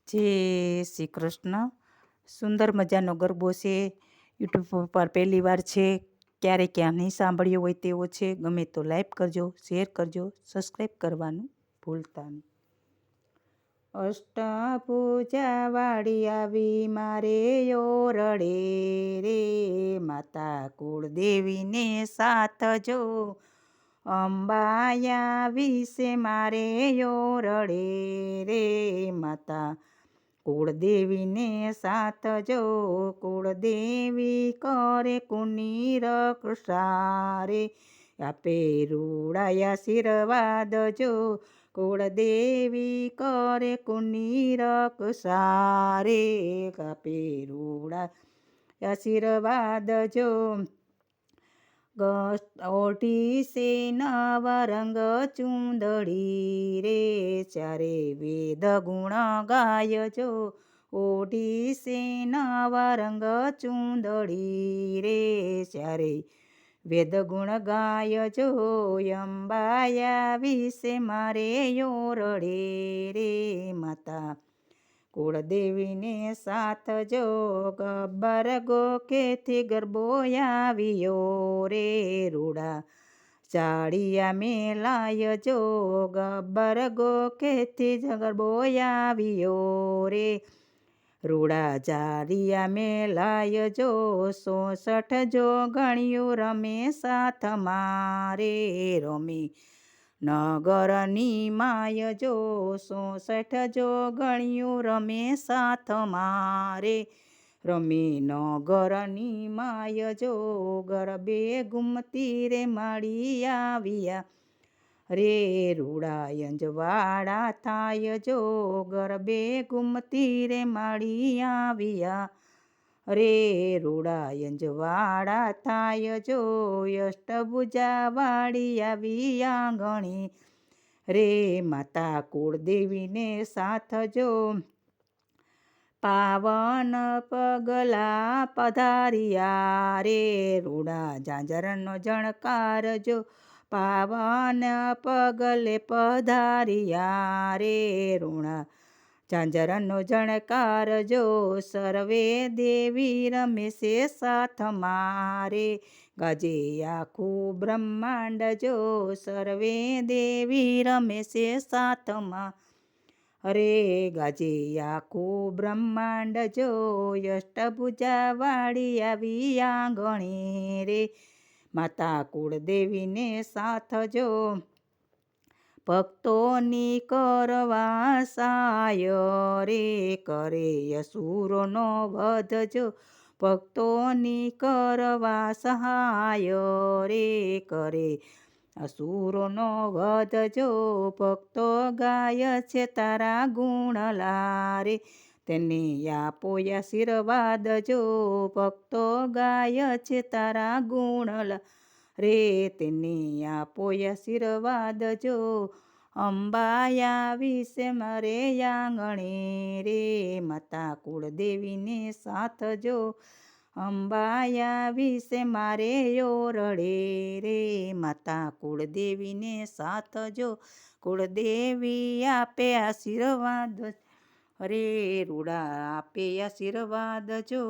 જય શ્રી કૃષ્ણ. સુંદર મજાનો ગરબો છે. યુટ્યુબ ઉપર પહેલી વાર છે, ક્યારેક ક્યાં નહીં સાંભળ્યો હોય તેવો છે. ગમે તો લાઈક કરજો, શેર કરજો, સબસ્ક્રાઈબ કરવાનું ભૂલતા નહીં. અષ્ટભુજા વાળી આવી મારે ઓરડે રે, માતા કુળદેવીને સાથ જો. અંબાયા વિશે મારે ઓરડે રે, માતા કુળદેવીને સાથ જો. કુળદેવી કરે કુની રક્ષારે, આપે રૂડાયા આશીર્વાદ જો. કુળદેવી કરે કુની રક્ષારે, આપે રૂડા આશીર્વાદ જો. ઓઢી છે નવા રંગ ચૂંદડી રે, ચારે વેદ ગુણ ગાય જો. ઓઢી છે નવા રંગ ચૂંદડી રે, ચારે વેદ ગુણ ગાય જો. અંબાયા વિશે મારે ઓરડે રે, માતા કુળદેવીને સાથ જો. ગબ્બર ગોખેથી ગરબો આવ્યો રે, રૂડા ચાળિયા મેલાય જો. ગબ્બર ગોખેથી ગરબો આવ્યો રે, રૂડા ચાળિયા મેલાય જો. 66 જો ગણ્યું રમે સાથ મારે, રમે નગરની માય જો. 66 જો ગણ્યું રમે સાથ મારે, રમે નગરની માય જો. ગરબે ઘૂમતી રે મળી આવ્યા રે, રૂડા અંજવાળા થાય જો. ગરબે ઘૂમતી રે મળી આવ્યા રે, રૂડા અંજવાળા થાય જો. અષ્ટભુજા વાળી આવી આંગણે રે, માતા કુળદેવીને સાથ જો. પાવન પગલા પધાર્યા રે, રૂડા ઝાંઝરનો જણકાર જો. પાવન પગલે પધાર્યા રે, રૂડા ઝાંઝરનો જણકાર જો. સર્વે દેવી રમે છે સાથ મારે, ગાજે આખું બ્રહ્માંડ જો. સર્વે દેવી રમે છે સાથમાં રે, ગાજે આખું બ્રહ્માંડ જો. અષ્ટભુજા વાળી આવી આંગણે રે, માતા કુળદેવીને સાથ જો. ભક્તોની કરવા સહાય રે, કરે અસુરોનો વધ જો. ભક્તોની કરવા સહાય રે, કરે અસુરોનો વધ જો. ભક્તો ગાય છે તારા ગુણ લારે, તેને આપો આશીર્વાદ જો. ભક્તો ગાય છે તારા ગુણ રે, તેને આપો આશીર્વાદ જો. અંબાયા વિશે મારે આંગણે રે, માતા કુળદેવીને સાથ જો. અંબાયા વિશે મારે ઓરડે રે, માતા કુળદેવીને સાથ જો. કુળદેવી આપે આશીર્વાદ રે, રૂડા આપે આશીર્વાદ જો.